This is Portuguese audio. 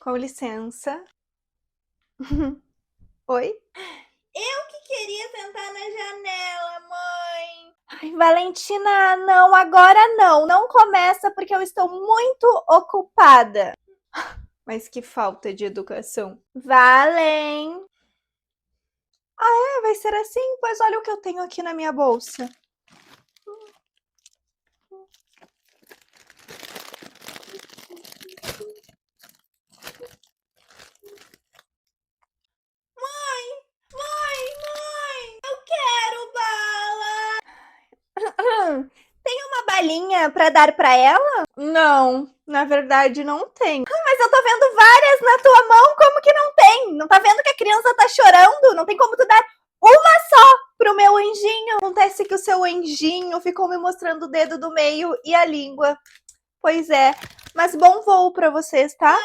Com licença. Oi? Eu que queria sentar na janela, mãe. Ai, Valentina, não, agora não. Não começa porque eu estou muito ocupada. Mas que falta de educação. Valen! Vai ser assim? Pois olha o que eu tenho aqui na minha bolsa. Mãe, eu quero bala. Tem uma balinha para dar para ela? Não, na verdade não tem. Mas eu tô vendo várias na tua mão, como que não tem? Não tá vendo que a criança tá chorando? Não tem como tu dar uma só pro meu anjinho? Acontece que o seu anjinho ficou me mostrando o dedo do meio e a língua. Pois é, mas bom voo para vocês, tá?